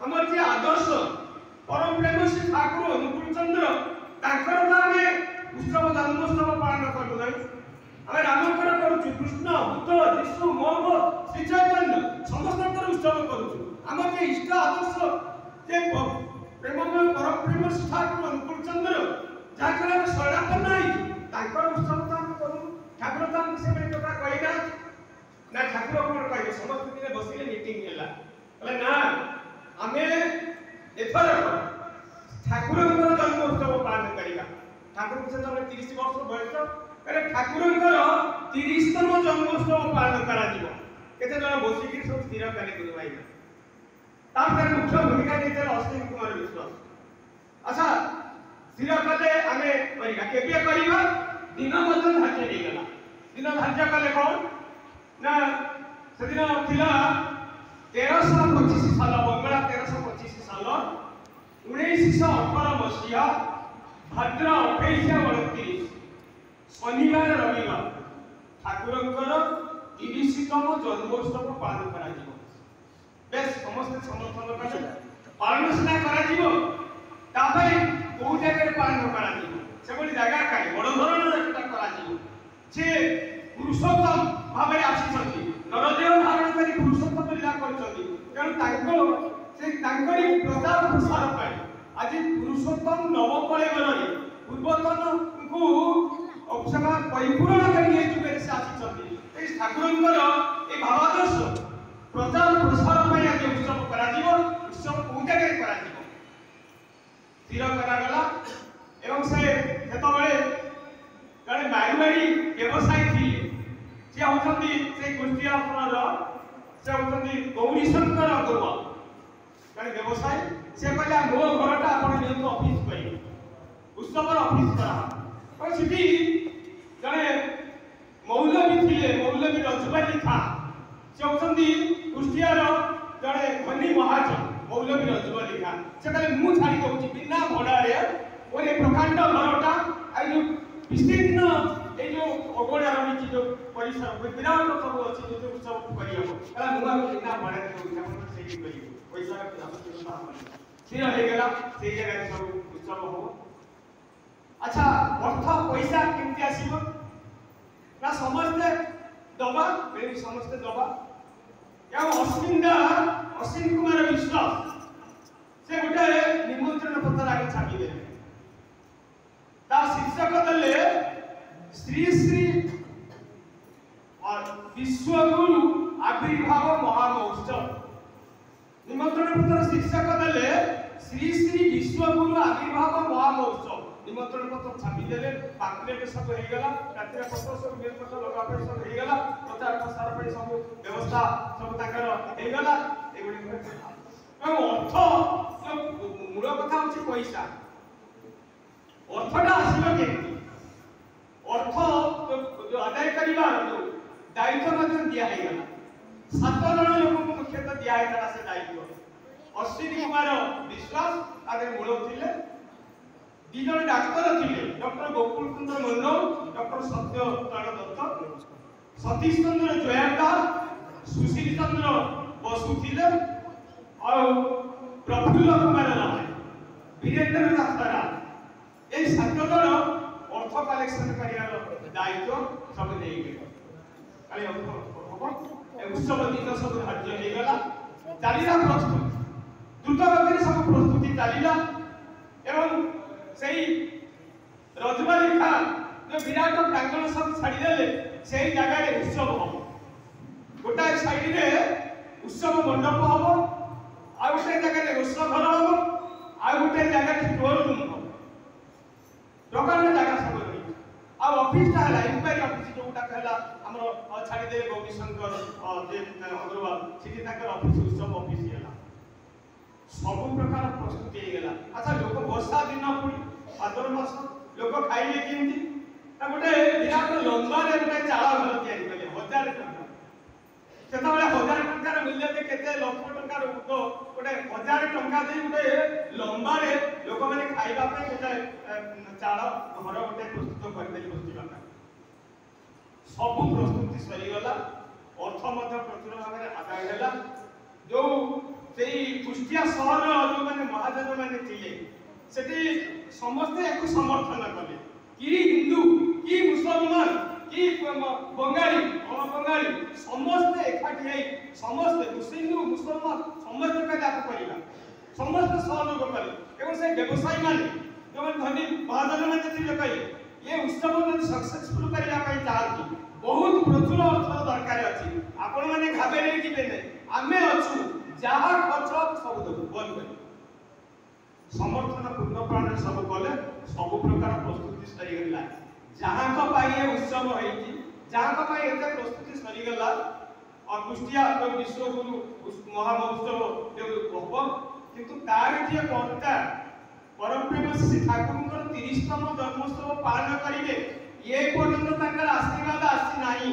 आमर जे आदर्श परम प्रेम श्री ठाकुर अनुकूल चंद्र ताकर तो आमे उत्सव जन्मोत्सव पालन करू नहीं आमे रामकर करूछु कृष्ण बुद्ध यीशु मोहम्मद श्री चैतन्य समस्त उत्सव करूछु आमर जे इष्ट आदर्श जे प्रेममय परम प्रेम श्री ठाकुर अनुकूल चंद्र जाकर आमे शरणापन्न नहीं ताकर उत्सव तो आमे करू ठाकुर तो आमे से कथा कहिना ना ठाकुर कोन कहि समस्त दिन बसिले मीटिंग होला कहले ना आमे एथर ठाकुरଙ୍କର जन्म उत्सव पालन करिबा ठाकुर से तमे 30 वर्ष बयस अरे ठाकुरଙ୍କର 30तम जन्म उत्सव पालन करा दिबो केते जण बसी कि सब स्थिर कले गुरु भाई तापर मुख्य भूमिका देते अश्विन कुमार विश्वास अच्छा स्थिर कले आमे करिबा केबे करिबा दिन मत धार्य दे गला दिन धार्य कले कोन ना सेदिन थिला 1325 साल बंगला 1325 साल 1918 मसीहा भाद्र 28 शनिवार रविवार ठाकुरଙ୍କର 30तम जन्मोत्सव पालन करा जिवो बेस समस्त समर्थन कले पालन सिना करा जिवो तापरे को जगह पालन करा जिवो सेबोली जागा काई बड़ धरणर एकटा करा जिवो जे पुरुषोत्तम भाबरे आसीछंती नरदेव धारण करी पुरुषोत्तम लीला करछंती तेणु तांको से तांकरी प्रचार प्रसार पाए आज पुरुषोत्तम नवकलेवरे पूर्वतन को अवसर परिपूर्ण करी ए जुगे से आसीछंती ए ठाकुरଙ୍କର ए भावादर्श प्रचार प्रसार पाए आज उत्सव करा जीवो उत्सव को जगह करा जीवो स्थिर करा गला एवं से जेतबेले जड़े मारुवाड़ी व्यवसायी थिले जे होचंती से गोष्ठीआपनर से होचंती गौरी शंकर गुरु जड़े व्यवसायी से कहले मो घरटा आपण नियंत्रण ऑफिस करी उत्सवर ऑफिस करा और सिटी जड़े मौलवी थिले मौलवी रजबाली था से होचंती गोष्ठीआर जड़े धनी महाजन मौलवी रजबाली था से कहले मु छाड़ी दउची बिना भड़ारे ओरे प्रकांड घरटा आई जो विस्तीर्ण ए जो अगोड़ा रही जो परिसर विराट सब अछि जो सब करियो कला नुआ बिना भड़ारे दउची अपन सेही करियो पैसा आवश्यकता हमर स्थिर हो गेला से जगह सब उत्सव हो अच्छा अर्थ पैसा केमति आसीबो ना समस्त दबा मेरी समस्त दबा या अश्विन कुमार विश्वास से गोटे निमंत्रण पत्र आगे छापी दे ता शीर्षक दले श्री श्री और विश्वगुरु आविर्भाव महामहोत्सव निमंत्रण पत्र शीर्षक दले श्री श्री विश्वगुरु आविर्भाव महामहोत्सव निमंत्रण पत्र छापी देले पाकलेट सब हो गेला रात्रि पत्र सब मेल पत्र लगा पे सब हो गेला प्रचार प्रसार पे सब व्यवस्था सब ताकर हो गेला एगुडी अर्थ मूल कथा होची पैसा अर्थटा आसीलो केमती अर्थ जो आदाय करिबा जो दायित्व मत दिया है गेला 7 जन लोक को मुख्यतः दिया है तारा से दायित्व अश्विनी कुमार विश्वास आगे मूल थिले दी जन डाक्टर थिले डॉक्टर गोकुल कुंद मन्नो डॉक्टर सत्य प्राण दत्त सतीश चंद्र जयंता सुशील चंद्र बसु थिले और प्रफुल्ल कुमार राय वीरेंद्र नाथ राय ए 7 जन अर्थ कलेक्शन करियार दायित्व सब देई गेल खाली उत्सव दिन सब धार्य हो गला चलीला प्रस्तुति द्रुत गति सब प्रस्तुति चलीला एवं सेही रजबाली खान जो विराट प्रांगण सब छाड़ी देले सेही जगह रे उत्सव हो गोटा साइड रे उत्सव मंडप हो आ गोटे जगह रे उत्सव घर हो आ गोटे जगह रे स्टोर रूम हो प्रकार जगह सब रही आ ऑफिस ता हला इंक्वायरी ऑफिस जोटा कहला हमर छाड़ी देले गौरी शंकर जे अग्रवाल सिटी ताकर ऑफिस उत्सव ऑफिस हला सब प्रकार प्रस्तुति हे गेला अच्छा लोक वर्षा दिन पुणी भाद्र मास लोक खाइले केमती ता गोटे विराट लंबा रे गोटे चाला घर तयारी कले 1000 टका सेता बेला 1000 टका मूल्य दे केते लाख टका रो गोटे 1000 टका दे गोटे लंबा रे लोक माने खाइबा पे गोटे चाला घर गोटे प्रस्तुत कर देली बस्तिबा सब प्रस्तुति सरी गला अर्थ मध्य प्रचुर भाव आदाय होला जो सेही कुष्टिया सहर जो मैंने महाजन मैंने थे सेठी समस्ते एक समर्थन कले कि हिंदू कि मुसलमान कि बंगाली बंगाली समस्ते एकाठी समस्ते हिंदू मुसलमान समस्ते करिया समस्त सहयोग कले एवं से व्यवसायी माने जो धनी महाजन मैंने थे कहे ये उत्सव जो सक्सेसफुल करने चाहती बहुत प्रचुर अर्थ दरकार अच्छी आपण मैंने घाबे नहीं जीवे नहीं आमे अच्छू जहाँ खर्च सब देव बंद कर समर्थन पूर्ण प्राण सब कले सब प्रकार प्रस्तुति सरीगला जहाँ ये उत्सव होती जहाँ एत प्रस्तुति सरीगला और कुष्टिया जो विश्वगुरु महामहोत्सव हम किंतु तार जे कर्ता परम प्रेम श्री ठाकुर 30तम जन्मोत्सव पालन करेंगे ये पर्यंत आशीर्वाद आसी नाही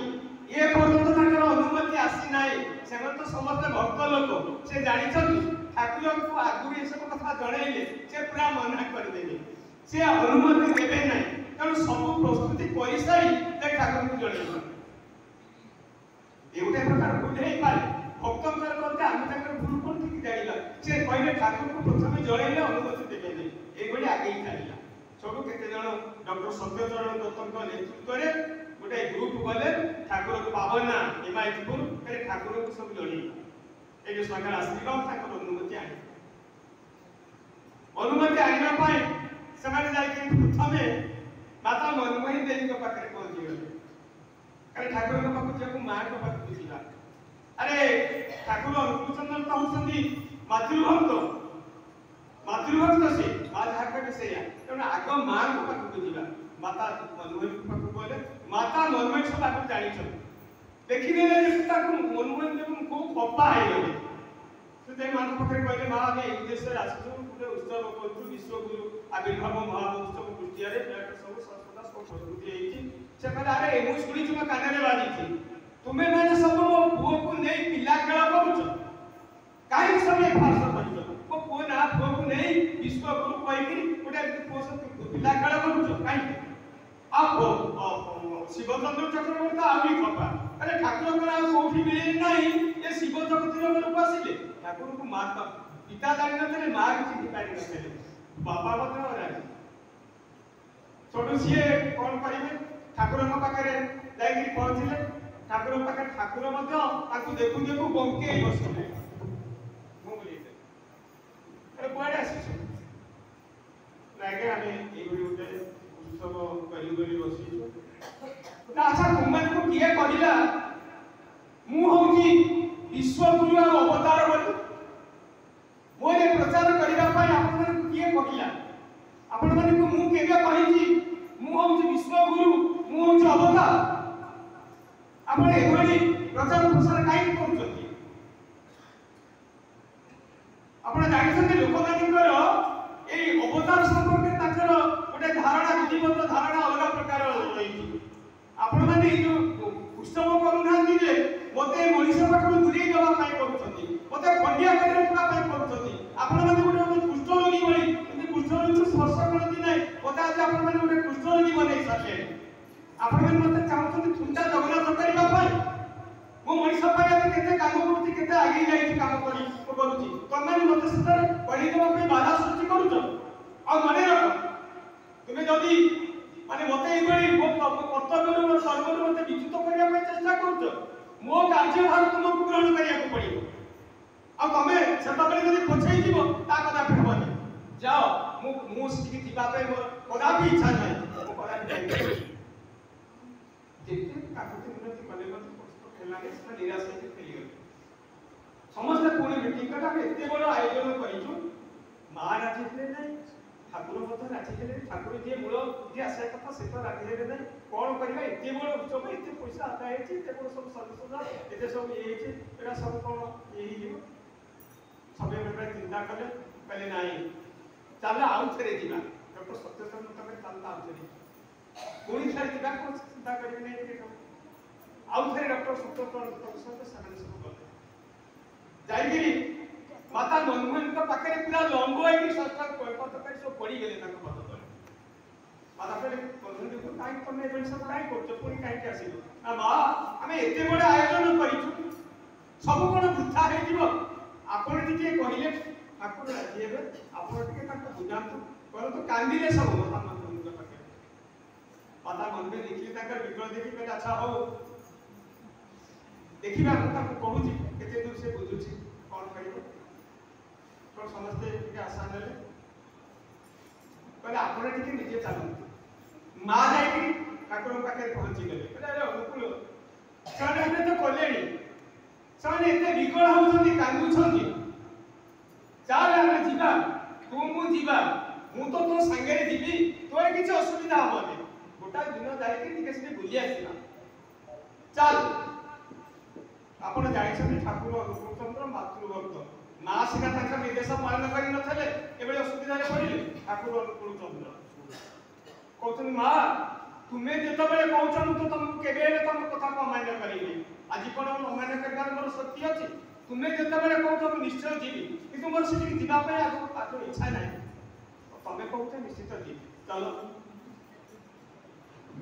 ये पर्यंत अनुमति आसी नाही से तो समस्त भक्त लोक से जानी ठाकुर को आगु ये सब कथा जणैले से पूरा मना करदेले से अनुमति देबे नाही कारण सब प्रस्तुति करि सारी ते ठाकुर को जणैले एउटे प्रकार भूल हे पारे भक्तंकर करते आमे तकर भूल कोन ठीक जानिला से कहले ठाकुर को प्रथमे जणैले अनुमति देबे नाही ए बडी आगे ही चालिला छोटू केते जण डॉक्टर सत्यचरण दत्तଙ୍କ नेतृत्व रे गोटे ग्रुप गले ठाकुर को पावना एमाइपुर करे ठाकुर को सब जणी ए जो सरकार आशीर्वाद ठाकुर अनुमति आनिबा पाए समाने जाई के प्रथमे माता मनमोहन देवी के पाखरे पहुंची गले करे ठाकुर को पाखु जे को मां को पाखु बुझिला अरे ठाकुर अनुकूल चंद्र तो होसंदी मातृभक्त से बाधाकट से तेना आग मां को पाखु बुझिला माता मनमोहन को पाखु बोले माता मनमोहन सब आप जानी छ देखि देले जे ताको मनमोहन देव को खपा आइ गले से मां को पाखरे कहले मां आगे उद्देश्य आसु गुटे उत्सव करतु विश्वगुरु आविर्भाव महामहोत्सव कुष्टिया रे सब संस्था सब प्रस्तुति हेछि से कहले अरे मु सुनी तुम काने रे बाजी थी तुमे माने सब मो पुओ को नै पिला खेल करूछ काहे सब एक फारस करियो को पुओ ना पुओ को नै विश्वगुरु कहि गोटे पुओ सब पिला खेल करूछ काहे आप शिवचंद्र चक्रवर्ती आउरी खपा अरे ठाकुर को कोठी मिले नहीं ये शिव चक्रवर्ती रूप आसिले ठाकुर को माता पिता जानि नथले मां किछि पारि नथले बाबा मत राजी छोटू सिए कोन करिवे ठाकुर को पाखरे जाई पहुंचले ठाकुर पाखे ठाकुर मध्य ताकू देखु देखु बंके बसले मु बोलिते अरे कोडे आसी लागे आमे एगुडी उठे उत्सव करी करी बसी ना अच्छा तुमन को किए करिला मु होची विश्वगुरु और अवतार बोली मोरे प्रचार करिबा पई आपन किए करिला आपन माने को मु केबे कहिची मु होची विश्वगुरु मु होची अवतार आपण एभली प्रचार प्रसार काई करूछथि आपण जानिछथि लोक मानिकर एई अवतार संपर्क ताकर गोटे धारणा विधिवत धारणा अलग प्रकार रही आपण माने जो उत्सव करू नांती जे मते मनीष पाखु दूरी देबा पाई करूछथि मते खंडिया करे पुरा पाई करूछथि आपण माने गोटे कुष्ठ रोगी बळी कि कुष्ठ रोगी स्पर्श करती नै मते आज आपण माने गोटे कुष्ठ रोगी बनै साथे आपण माने मते चाहउछथि थुंटा जगन्नाथ करबा पाई मो मनीष पाई केते काम करूथि केते आगे जाई काम करी करूथि तमे मते सतर पढी देबा पाई बाधा सृष्टि करूछ आ माने रख तुमे जदी माने मते एबळी मो कर्तव्य रो सर्व रो मते विचित करिया पाई चेष्टा करूछ मो कार्यभार तुमको ग्रहण करिया को पड़िबो आ तमे सेतबेले जदी पछै जीवो ता कदा फेबनी जाओ मु सिटी जीवा पे मोर कदा भी इच्छा नै मो कदा जाई जेते काकुति मिनति कले मते कष्ट खेलाने से निराश होके फेली गले समस्त कोणी मीटिंग कटा एते बड़ आयोजन करिछु महाराज इतने नै ठाकुर मत राजी हेले ठाकुर जे मूल जे आशा कथा से तो राजी हेले नै कोन करबा एते बड़ उत्सव एते पैसा आता हेछि एते बड़ सब सदस्य एते सब ये हेछि एटा सब कोन एही जीव सबे मेरे चिंता कले कहले नाही चल आउ थरे दिबा डॉक्टर सत्यचंद्र तबे चलता आउ थरे कोनी थरे दिबा को चिंता करबे नै के आउ थरे डॉक्टर सत्यचंद्र सहित सामने सब गले जाईगिरी माता मनमोहन का पाखरे पूरा लंबो है कि संस्था पद कर सब पड़ी गेले ताको पद तले माता पे मनमोहन को काई तमे एबे सब काई करछ पुनी काई के आसीलो आ मां हमें एते बडे आयोजन करिछु सब कोन वृथा हे जीव ଆପଣ ଟିକେ କହିଲେ ଠାକୁର ରାଜି ହେବେ। ଆପଣ ଟିକେ ତାଙ୍କୁ ବୁଝାନ୍ତୁ କରନ୍ତୁ। କାନ୍ଦିଲେ ସବୁ ମାତା ମନ୍ଦିର ପାଖରେ। ମାତା ମନ୍ଦିର ଦେଖିଲେ ତାଙ୍କର ବିକଳ ଦେଖି କହିଲେ ଆଚ୍ଛା ହଉ ଦେଖିବା, ମୁଁ ତାକୁ କହୁଛି କେତେ ଦୂର ସେ ବୁଝୁଛି କଣ କରିବ। ସମସ୍ତେ ଟିକେ ଆଶା ନେଲେ, କହିଲେ ଆପଣ ଟିକେ ନିଜେ ଚାଲନ୍ତୁ। ମା ଯାଇକି ଠାକୁରଙ୍କ ପାଖରେ ପହଞ୍ଚିଗଲେ। କହିଲେ ଆରେ ଅନୁକୂଳ ସେମାନେ ଏବେ ତ କଲେଣି, ସେମାନେ ଏତେ ବିକଳ ହଉଛନ୍ତି, କାନ୍ଦୁଛନ୍ତି, ଚାଲ ଆମେ ଯିବା, ତୁ ମୁଁ ଯିବା, ମୁଁ ତ ତୋ ସାଙ୍ଗରେ ଯିବି, ତୋର କିଛି ଅସୁବିଧା ହବନି, ଗୋଟା ଦିନ ଯାଇକି ଟିକେ ସେଠି ବୁଲି ଆସିବା, ଚାଲ। ଆପଣ ଜାଣିଛନ୍ତି ଠାକୁର ଅନୁକୂଳଚନ୍ଦ୍ର ମାତୃଭକ୍ତ। ମା ସିନା ତାଙ୍କ ନିର୍ଦ୍ଦେଶ ପାଳନ କରିନଥିଲେ, ଏଭଳି ଅସୁବିଧାରେ ପଡ଼ିଲେ। ଠାକୁର ଅନୁକୂଳଚନ୍ଦ୍ର କହୁଛନ୍ତି ମା ତୁମେ ଯେତେବେଳେ କହୁଛ ମୁଁ ତ ତମକୁ କେବେ ହେଲେ ତମ କଥାକୁ ଅମାନ୍ୟ କରିବି। ଆଜି କଣ ଅମାନ୍ୟ କରିବାର ମୋର ଶକ୍ତି ଅଛି? ତୁମେ ଯେତେବେଳେ କହୁଛ ମୁଁ ନିଶ୍ଚୟ ଯିବି, କିନ୍ତୁ ମୋର ସେଠିକି ଯିବା ପାଇଁ ଆଗକୁ ଇଚ୍ଛା ନାହିଁ। ତମେ କହୁଛ ନିଶ୍ଚିତ ଯିବି, ଚାଲ।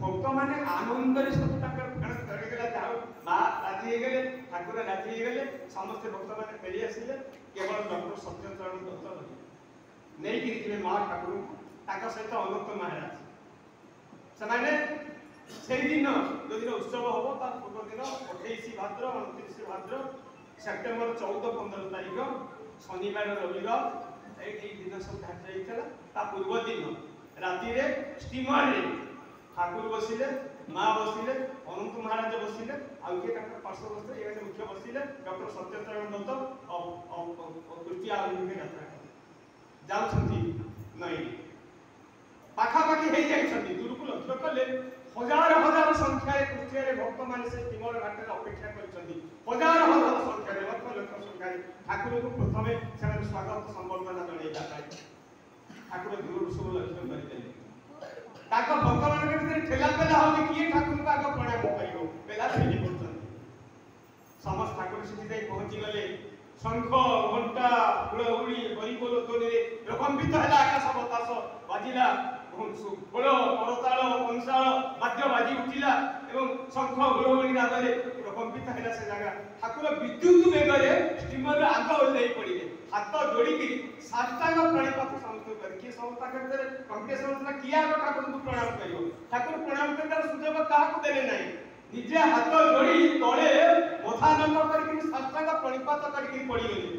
ଭକ୍ତମାନେ ଆନନ୍ଦରେ ସବୁ ତାଙ୍କର କରିଗଲା, ଯାଉ ମା ରାଜି ହେଇଗଲେ, ଠାକୁର ରାଜି ହେଇଗଲେ, ସମସ୍ତେ ଭକ୍ତମାନେ ଫେରି ଆସିଲେ। କେବଳ ଡକ୍ଟର ସତ୍ୟଚରଣ ଦତ୍ତ ନେଇକି ଯିବେ ମା ଠାକୁରଙ୍କୁ, ତାଙ୍କ ସହିତ ଅନନ୍ତ ମହାରାଜ। ସେମାନେ ସେଇଦିନ ଯୋଉଦିନ ଉତ୍ସବ ହବ ତାର ପୂର୍ବ ଦିନ 28 ଭାଦ୍ର 29 ଭାଦ୍ର ସେପ୍ଟେମ୍ବର 14-15 ତାରିଖ ଶନିବାର ରବିବାର এই ଦିନ ସବୁ ଧାର୍ଯ୍ୟ ହେଇଥିଲା। ତା ପୂର୍ବ ଦିନ ରାତିରେ ଷ୍ଟିମରରେ ଠାକୁର ବସିଲେ, ମା ବସିଲେ, ଅନନ୍ତ ମହାରାଜ ବସିଲେ, ଆଉ କିଏ ତାଙ୍କର ପାର୍ଶ୍ୱ ବସିଲେ, ଏମାନେ ମୁଖ୍ୟ ବସିଲେ, ଡକ୍ଟର ସତ୍ୟଚରଣ ଦତ୍ତ ତୃତୀୟ ଆଭିମୁଖେ ଯାତ୍ରା ଯାଉଛନ୍ତି ନଈ ପାଖାପାଖି ହେଇଯାଇଛନ୍ତି। ଦୂରକୁ ଲକ୍ଷ୍ୟ କଲେ ହଜାର ହଜାର ସଂଖ୍ୟାରେ ପୃଥିବୀରେ ଭକ୍ତମାନେ ସେ ଷ୍ଟିମର ଘାଟରେ ଅପେକ୍ଷା କରିଛନ୍ତି। ହଜାର ହଜାର ସଂଖ୍ୟାରେ, ଲକ୍ଷ ଲକ୍ଷ ସଂଖ୍ୟାରେ ଠାକୁରଙ୍କୁ ପ୍ରଥମେ ସେମାନେ ସ୍ୱାଗତ ସମ୍ବର୍ଦ୍ଧନା ଜଣାଇବା ପାଇଁ ଠାକୁର ଦୂରରୁ ସବୁ ଲକ୍ଷ୍ୟ କରିଦେଲେ। ତାଙ୍କ ଭକ୍ତମାନଙ୍କ ଭିତରେ ଠେଲାପେଲା ହଉଛି, କିଏ ଠାକୁରଙ୍କୁ ଆଗ ପ୍ରଣାମ କରିବ, ପେଲାପେଲି କରୁଛନ୍ତି। ସମସ୍ତ ଠାକୁର ସେଠି ଯାଇ ପହଞ୍ଚିଗଲେ। ଶଙ୍ଖ ଘଣ୍ଟା ହୁଳହୁଳି ହରିବୋଲ ଧ୍ୱନିରେ ପ୍ରକମ୍ପିତ ହେଲା ଆକାଶ ବତାସ, ବାଜିଲା ଖୋଳ କରତାଳ କଂସାଳ ବାଦ୍ୟ ବାଜି ଉଠିଲା ଏବଂ ଶଙ୍ଖ ହୁଳହୁଳି ନାଦରେ ପ୍ରକମ୍ପିତ ହେଲା ସେ ଜାଗା। ଠାକୁର ବିଦ୍ୟୁତ ବେଗରେ ଷ୍ଟିମରରେ ଆଗ ଓହ୍ଲେଇ ପଡ଼ିଲେ, ହାତ ଯୋଡ଼ିକି ସାଷ୍ଟାଙ୍ଗ ପ୍ରଣିପାତ ସମସ୍ତଙ୍କୁ କରି। କିଏ ସମସ୍ତ ଭିତରେ କମ୍ପିଟିସନ ଥିଲା, କିଏ ଆଗ ଠାକୁରଙ୍କୁ ପ୍ରଣାମ କରିବ। ଠାକୁର ପ୍ରଣାମ କରିବାର ସୁଯୋଗ କାହାକୁ ଦେଲେ ନାହିଁ। ନିଜେ ହାତ ଯୋଡ଼ି ତଳେ ମଥା ନମ କରିକି ସାଷ୍ଟାଙ୍ଗ ପ୍ରଣିପାତ କରିକି ପଡ଼ିଗଲେ।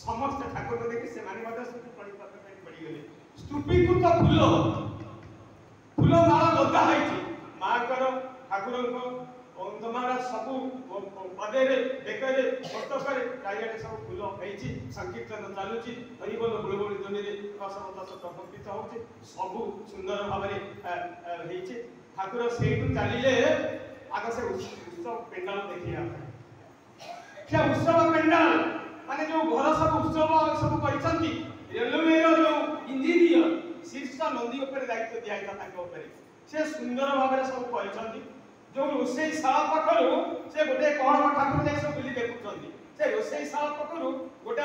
ସମସ୍ତେ ଠାକୁରଙ୍କୁ ଦେଖି ସେମାନେ ମଧ୍ୟ ସେଠି ପ୍ରଣିପାତ କରି ପଡ଼ିଗଲେ। ସ୍ତୂପୀକୃତ ଫୁଲ ମାଳ ଲଗା ହେଇଛି ମାଙ୍କର, ଠାକୁରଙ୍କ, ଅନନ୍ତ ମହାରାଜ ସବୁ ପଦେରେ, ବେକରେ, ମସ୍ତକରେ, ଚାରିଆଡ଼େ ସବୁ ଫୁଲ ହେଇଛି। ସଂକୀର୍ତ୍ତନ ଚାଲୁଛି, ହରିବୋଲ ହୁଳହୁଳି ଧ୍ୱନିରେ ଆକାଶ ବତାସ ପ୍ରକମ୍ପିତ ହଉଛି, ସବୁ ସୁନ୍ଦର ଭାବରେ ହେଇଛି। ଠାକୁର ସେଇଠୁ ଚାଲିଲେ ଆଗ ସେ ଉତ୍ସବ ପେଣ୍ଡାଲ ଦେଖିବା ପାଇଁ। ସେ ଉତ୍ସବ ପେଣ୍ଡାଲ ମାନେ ଯୋଉ ଘର ସବୁ ଉତ୍ସବ ସବୁ କରିଛନ୍ତି, ରେଲୱେର ଯୋଉ ଇଞ୍ଜିନିୟର ଶୀର୍ଷ ନନ୍ଦୀ ଉପରେ ଦାୟିତ୍ୱ ଦିଆଯାଇଥିଲା ତାଙ୍କ ଉପରେ, ସେ ସୁନ୍ଦର ଭାବରେ ସବୁ କରିଛନ୍ତି। ଯୋଉ ରୋଷେଇ ଶାଳ ପାଖରୁ ସେ ଗୋଟେ କଣ ଠାକୁର ଯାଇ ସବୁ ବୁଲି ଦେଖୁଛନ୍ତି, ସେ ରୋଷେଇ ଶାଳ ପାଖରୁ ଗୋଟେ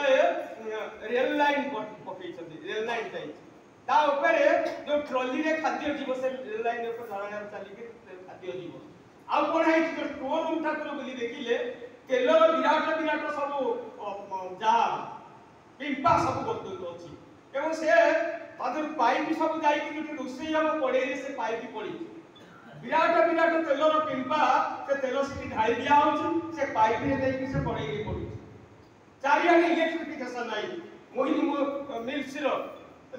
ରେଲ ଲାଇନ ପକେଇଛନ୍ତି, ରେଲ ଲାଇନ ଯାଇଛି। ତା ଉପରେ ଯୋଉ ଟ୍ରଲିରେ ଖାଦ୍ୟ ଯିବ, ସେ ରେଲ ଲାଇନ ଉପରେ ଧାରଣାରେ ଚାଲିକି ଖାଦ୍ୟ ଯିବ। ଆଉ କଣ ହେଇଛି, ଯୋଉ ଷ୍ଟୋର ରୁମ ଠାକୁର ବୁଲି ଦେଖିଲେ, ତେଲର ବିରାଟ ବିରାଟ ସବୁ ଯାହା ପିମ୍ପା ସବୁ ବଦଳୁ ଅଛି ଏବଂ ସେ ତାদের ପାଇପ ସବୁ ଯାଇକି ଯୋଉଠି ରୋଷେଇ ହବ କଡ଼େଇରେ ସେ ପାଇପ ପଡ଼ିଛି। ବିରାଟ ବିରାଟ ତେଲର ପିମ୍ପା, ସେ ତେଲ ସେଠି ଢାଳି ଦିଆ ହଉଛି, ସେ ପାଇପରେ ଯାଇକି ସେ କଡ଼େଇରେ ପଡୁଛି। ଚାରିଆଡ଼େ ଇଲେକ୍ଟ୍ରିଫିକେସନ ନାହିଁ। ମୋହିନୀ ମିଲ୍ସର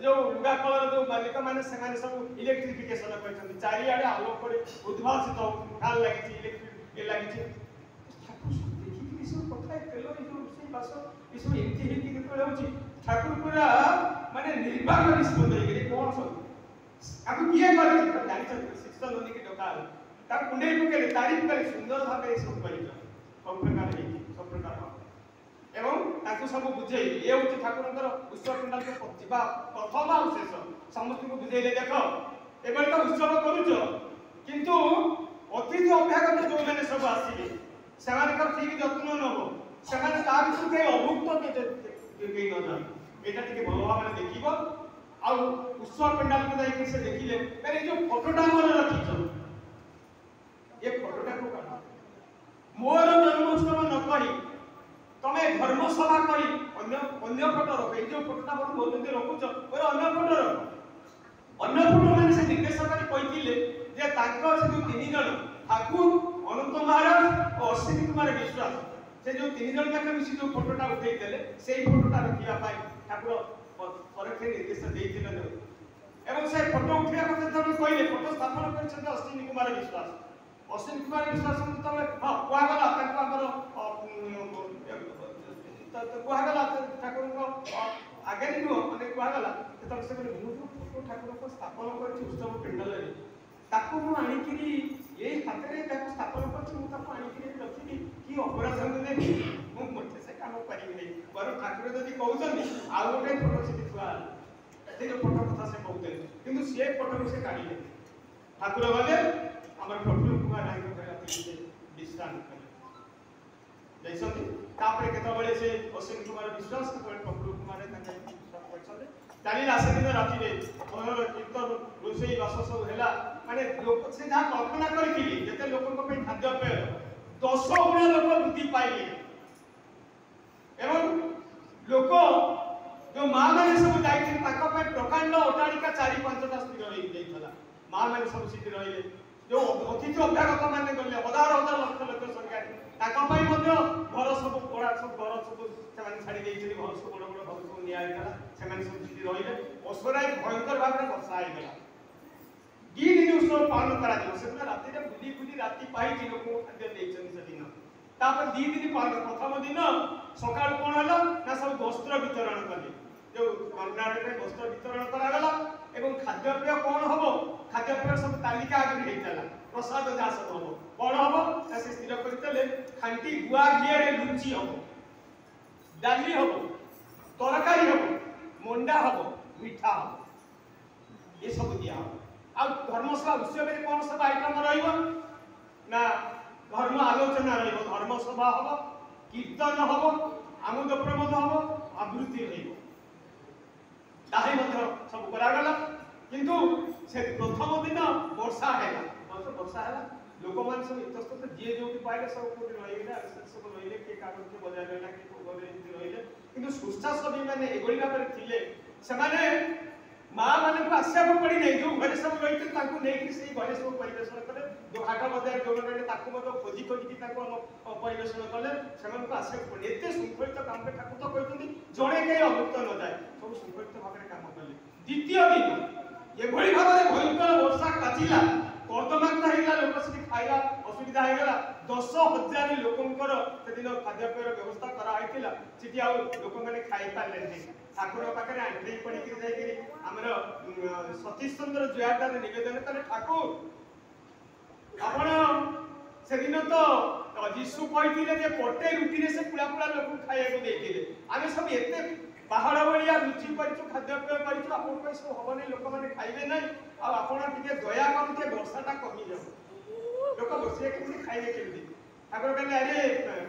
ଯୋଉ ଲୁଗା କଳର ଯୋଉ ମାଲିକ ମାନେ ସେମାନେ ସବୁ ଇଲେକ୍ଟ୍ରିଫିକେସନ କରିଛନ୍ତି। ଚାରିଆଡ଼େ ଆଲୋକରେ ଉଦ୍ଭାସିତ ଫ୍ୟାନ ଲାଗିଛି, ଇଲେକ୍ଟ୍ରିକ ଲାଗିଛି। ଦେଖିକି ଏସବୁ କଥା, ତେଲ ଏ ଯୋଉ ରୋଷେଇ ବାସ ଏସବୁ ଏମିତି ହେଇକି ଯେତେବେଳେ ହଉଛି, ଠାକୁର ପୁରା ମାନେ ନିର୍ବାକ ନିଷ୍ପତ୍ତି ହେଇଗଲେ କଣ ସବୁ ତାକୁ କିଏ କରିଛି ଜାଣିଛନ୍ତି। ଶିଷ୍ୟ ନଦୀକି ଡକା ହେଲା, ତାକୁ କୁଣ୍ଡେଇ ପକେଇଲେ, ତାରିଫ କଲେ, ସୁନ୍ଦର ଭାବେ ଏସବୁ କରିଛ, ସବୁ ପ୍ରକାର ହେଇଛି, ସବୁ ପ୍ରକାର ଏବଂ ତାକୁ ସବୁ ବୁଝେଇ, ଇଏ ହଉଛି ଠାକୁରଙ୍କର ଉତ୍ସବ ପେଣ୍ଡାଲକୁ ଯିବା ପ୍ରଥମ ଆଉ ଶେଷ। ସମସ୍ତଙ୍କୁ ବୁଝେଇଲେ, ଦେଖ ଏଭଳି ତ ଉତ୍ସବ କରୁଛ, କିନ୍ତୁ ଅତିଥି ଅଭ୍ୟାଗତ ଯୋଉମାନେ ସବୁ ଆସିବେ ସେମାନଙ୍କର ଠିକ ଯତ୍ନ ନେବ, ସେମାନେ ତା ଭିତରୁ କେହି ଅଭୁକ୍ତ କେହି ନ ଯାଆନ୍ତି, ଏଇଟା ଟିକେ ଭଲ ଭାବରେ ଦେଖିବ। ଆଉ ଉତ୍ସବ ପେଣ୍ଡାଲକୁ ଯାଇକି ସେ ଦେଖିଲେ, ଏ ଯୋଉ ଫଟୋଟା ମୋର ରଖିଛ, ଏ ଫଟୋଟାକୁ କାଢ। ମୋର ଜନ୍ମୋତ୍ସବ ନ କରି ତମେ धर्म सभा करी अन्य फोटो रख ए जो फोटोटा बड़ मोजंदी रखुछ और अन्य फोटो रख अन्य फोटो माने से निर्देशक कहिथिले जे तांको से जो तीन जण ठाकुर अनंत महाराज और अश्विनी कुमार विश्वास से जो तीन जण जाक मिसी जो फोटोटा उठेई देले सेही फोटोटा रखिया पाई ठाकुर परखे निर्देश देथिले एवं से फोटो उठिया कथा जण कहले फोटो स्थापन करछन अश्विनी कुमार विश्वास अश्विनी कुमार विश्वास तबे हां कुआ गला तांको हमर तो कुआ गला ठाकुर को आगे नु माने कुआ गला तब से कहले फोटो ठाकुर को स्थापन करछि उत्सव पेंडल रे ताको मु आनिकिरी ए हातरे ताको स्थापन करछि मु ताको आनिकिरी रखिली की अपराध ने मु मते से काम करिबि नै पर ठाकुर जदी कहउछन आ गोटे फोटो से दिखवा एते फोटो कथा से कहउते किंतु से फोटो से काढिले ठाकुर गले हमर प्रफुल्ल कुमार नायक कहला विश्राम करे जैसती तापरे केतो बळे से अश्विनी कुमार विश्वास को प्रफुल्ल कुमार ताके विश्वास करछले चाली रासे दिन राति रे घर कीर्तन रोसई बास सब हेला माने लोक से जा कल्पना करथिली जते लोकन को पे खाद्य पेय 10 गुणा लोक बुद्धि पाइले एवं लोक जो मां माने सब जाई ताका पे प्रकांड अटारिका 4-5टा स्थिर रही जाईतला मां माने सब सिद्धि रहिले जो अतिथि अभ्यागत माने गले हजार हजार लक्ष लक्ष संख्या ताका पई मध्य घर सब बड़ा सब घर सब सेमाने छाडी देइछली घर सब बड़ बड़ घर सब निया आइतला सेमाने सब सिद्धि रहिले असराय भयंकर भाबरे वर्षा आइ गेला दी दिन उत्सव पालन करा दियो से राति रे बुली बुली राति पाई दिन को खाद्य देइछन से दिन तापर दी दिन पालन प्रथम दिन सकाळ कोन हला ना सब वस्त्र वितरण कले जो कर्नाटक रे वस्त्र वितरण करा गला एवं खाद्य पेय कोन हबो खाद्य पेय सब तालिका आगे हेइतला प्रसाद जा सब हबो कोन हबो से स्थिर करतले खांटी गुआ घिए रे लुची हबो डाली हबो तरकारी हबो मंडा हबो मिठा हबो ये सब दिया हबो आ धर्मसभा उत्सव में कोन सब आइटम रहइबो ना धर्म आलोचना रहइबो धर्म सभा हबो कीर्तन हबो आमोद प्रमोद हबो आवृत्ति रहइबो ताही मध्य सब करा गला किंतु से प्रथम दिन वर्षा हैला वर्षा हैला लोक मान सब इतस्तत जे जोटी पाइले सब कोटी रहिले सब रहिले के कागज के बजाय रहला के कोबरे रहिले किंतु सुस्ता सभी माने एगोली भाबरे थिले से माने मां माने को आशा को पड़ी नै जो घरे सब रहिते ताकू नै कि सेही घरे सब परिवेशन करे जो हाटा बजार जो रहले ताकू मतो खोजी खोजी कि ताको परिवेशन करले सेमन को आशा को पड़ी एते सुखलित काम पे ठाकुर तो कहतुनी जणे के अमुक्त न जाय सब सुखलित भाबरे काम करले द्वितीय दिन एभଳି भाबरे भयंकर वर्षा काचिला कर्दमाक्त हैला लोक से खाइला असुविधा हैगला 10,000 लोकंकर से दिन खाद्य पेय व्यवस्था करा हैतिला सिटी आ लोक माने खाइ पाले नै ठाकुर पाखरे आंठी पड़ी कि जाय कि हमर सतीश चंद्र जयादार निवेदन करे ठाकुर आपण से दिन तो जिसु कहिथिले जे पटे रुटी रे से पुला पुला लोक खाइया को देथिले आमे सब एते पहाड़ बलिया रुचि परिचु खाद्य पेय परिचु आपण को सब हबने लोक माने खाइबे नै आ आपण टिके दया करके वर्षाटा कमी जाऊ लोक बसिए कि खाइबे केमि ठाकुर कहले अरे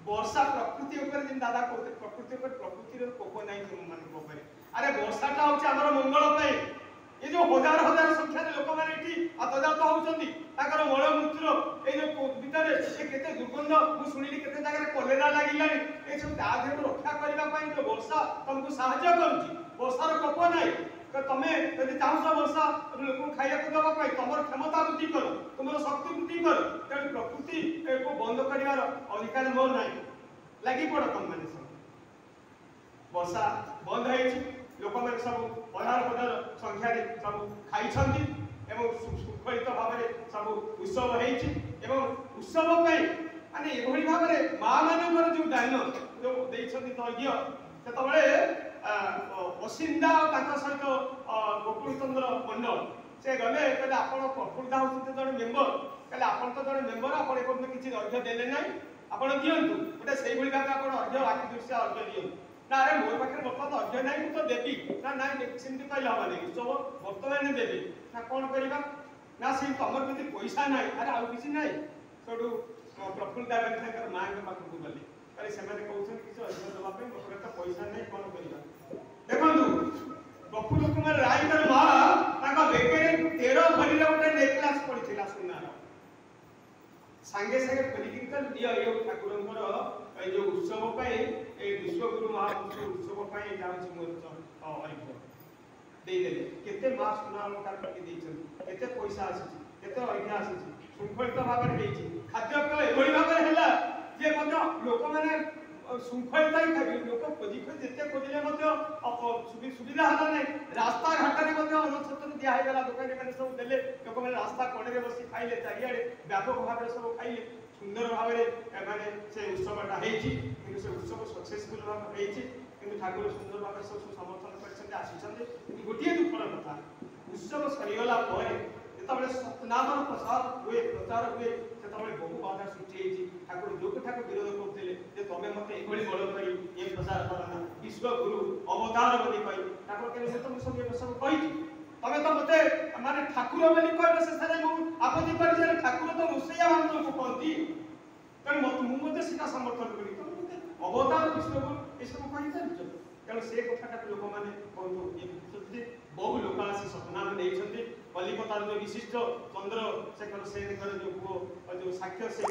वर्षा प्रकृति ऊपर दिन दादा कहते प्रकृति ऊपर प्रकृति रो कोप नाही तुम मान को करे अरे वर्षाटा होचे हमर मंगल पय ये जो हजार हजार संख्या रे लोक माने एठी आतजात होउचंदी ताकर मळ मूत्र ए जो भीतर ए केते दुर्गंध मु सुनिली केते जागा रे कोलेरा लागिलानी ए सब दाधे रक्षा करबा पय जो वर्षा तुमको सहायता करूची वर्षा रो कोप नाही तो तमे यदि चाहू वर्षा लोक खाइया को दबा पय तमर क्षमता वृद्धि करो तुमर शक्ति वृद्धि करो तेन प्रकृति को बंद करिवार अधिकार मोर नाही लागि पड़ तुम माने सब वर्षा बंद हैछि लोक माने सब हजार हजार संख्या रे सब खाइ छथि एवं सुखलित भाबरे सब उत्सव हैछि एवं उत्सव पय माने एभଳି भाबरे मां मानकर जो दान जो देइ छथि तज्ञ ततबळे असिंदा ताका सहित गोकुल चंद्र मंडल से गले कहले आपण प्रफुल्ल दास जण मेंबर कहले आपण तो जण मेंबर आपण एको किछि अर्घ्य देले नै आपण दियंतु गोटे सेही भଳି भाबे आपण अर्घ्य आखि दृश्य अर्घ्य दियंतु ना अरे मोर पाखे बर्तमान अर्घ्य नै मु तो देबी ना नाइ सेमति कहले हबनी उत्सव वर्तमान देबी ना कोन करिबा ना से तमर प्रति पैसा नै अरे आ किछि नै सोडू प्रफुल्ल दास ताकर मां के पाख को गले अरे सेमाने कहउछन किछि अर्घ्य देबा पे मोर तो पैसा नै कोन करिबा देखंतु प्रफुल्ल कुमार रायकर मां ताका बेकेरे 13 भरी रे उठे नेकलेस पड़िथिला सुनार सांगे सांगे परिकिन कर दिया यो ठाकुरंकर এই যে উৎসব ପାଇଁ এই ବିଶ୍ୱଗୁରୁ ମହାପୁରୁଷ ଉତ୍ସବ ପାଇଁ ଯାଉଛି ମୋର ଅରିଫ ଦେଇଦେଲେ କେତେ ମା ସୁନା ଅଳଙ୍କାର ପକେଇ ଦେଇଛନ୍ତି କେତେ ପଇସା ଆସିଛି କେତେ ଐତିହ୍ୟ ଆସିଛି ଶୃଙ୍ଖଳିତ ଭାବରେ ହେଇଛି ଖାଦ୍ୟପେୟ ଏଭଳି ଭାବରେ ହେଲା ଯେ ମଧ୍ୟ ଲୋକମାନେ ଶୃଙ୍ଖଳିତ ହିଁ ଖାଇବେ ଲୋକ ଖୋଜି ଖୋଜି ଯେତେ ଖୋଜିଲେ ମଧ୍ୟ ସୁବିଧା ହେଲା ନାହିଁ ରାସ୍ତା ଘାଟରେ ମଧ୍ୟ ଅନୁଚ୍ଛେଦ ଦିଆ ହେଇଗଲା ଦୋକାନୀ ମାନେ ସବୁ ଦେଲେ ଲୋକମାନେ ରାସ୍ତା କଡ଼ରେ ବସି ଖାଇଲେ ଚାରିଆଡ଼େ ବ୍ୟାପକ ଭାବରେ ସବୁ ଖାଇଲେ ସୁନ୍ଦର ଭାବରେ ମାନେ ସେ ଉତ୍ସବଟା ହେଇଛି କିନ୍ତୁ ସେ ଉତ୍ସବ ସକ୍ସେସଫୁଲ ଭାବରେ ହେଇଛି କିନ୍ତୁ ଠାକୁର ସୁନ୍ଦର ଭାବରେ ସବୁ ସମର୍ଥନ କରିଛନ୍ତି ଆସିଛନ୍ତି କିନ୍ତୁ ଗୋଟିଏ ଦୁଃଖର କଥା ଉତ୍ସବ ସରିଗଲା ପରେ ଯେତେବେଳେ ସତନାମର ପ୍ରସାର ହୁଏ ପ୍ରଚାର ହୁଏ ସେତେବେଳେ ବହୁ ବାଧା ସୃଷ୍ଟି ହେଇଛି ଠାକୁର ଯୋଗ ଠାକୁର ବିରୋଧ କରୁଥିଲେ ଯେ ତମେ ମତେ ଏଭଳି ବଳ କରି ଏ ପ୍ରଚାର କରନା ବିଶ୍ୱଗୁରୁ ଅବତାର ବୋଲି କହି ଠାକୁର କେବେ ସେ ତମେ ସବୁ ଏ ସବୁ କହିଛି ତମେ ତ ମତେ ମାନେ ଠାକୁର ବୋଲି କହିଲେ ଶେଷରେ ମୁଁ ଆପତ୍ତି କରିଛି ଠାକୁର ତ ରୋଷେଇଆ ମାନଙ୍କୁ କହନ୍ତି ତେଣୁ ମୁଁ ମଧ୍ୟ ସେଟା ସମର୍ଥନ କଲି ତମେ ମତେ ଅବତାର ବିଶ୍ୱଗୁରୁ ଏସବୁ କହିପାରିଛ ତେଣୁ ସେ କଥାଟାକୁ ଲୋକମାନେ କହୁଛନ୍ତି ବହୁ ଲୋକ ଆସି ସତନାମ ନେଇଛନ୍ତି କଲିକତାର ଯେଉଁ ବିଶିଷ୍ଟ ଚନ୍ଦ୍ରଶେଖର ସେନଙ୍କର ଯେଉଁ ପୁଅ ଯେଉଁ ସାକ୍ଷ୍ୟ ସେନ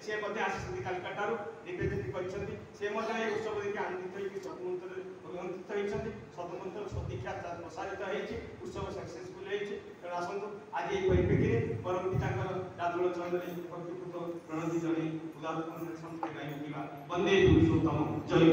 ସେ ମଧ୍ୟ ଆସିଛନ୍ତି କାଲକାଟାରୁ ନିବେଦିତ କରିଛନ୍ତି ସେ ମଧ୍ୟ ଏହି ଉତ୍ସବ ଦେଖି ଆନନ୍ଦିତ ହେଇକି ସତମନ୍ତ୍ରରେ ଅଭିନନ୍ଦିତ ହେଇଛନ୍ତି ସତମନ୍ତ୍ର ସଦୀକ୍ଷା ପ୍ରସାରିତ ହେଇଛି ଉତ୍ସବ ସକ୍ସେସଫୁଲ ହେଇଛି ତେଣୁ ଆସନ୍ତୁ ଆଜି ଏହି ପରିପ୍ରେକ୍ଷୀରେ ପରମ ପିତାଙ୍କର ରାଜୁଳ ଚନ୍ଦ୍ରରେ ଭକ୍ତିପୂତ ପ୍ରଣତି ଜଣାଇ ଉଦାହରଣ ସମସ୍ତେ ଗାଇ ଉଠିବା ବନ୍ଦେ ପୁରୁଷୋତ୍ତମ ଜୟ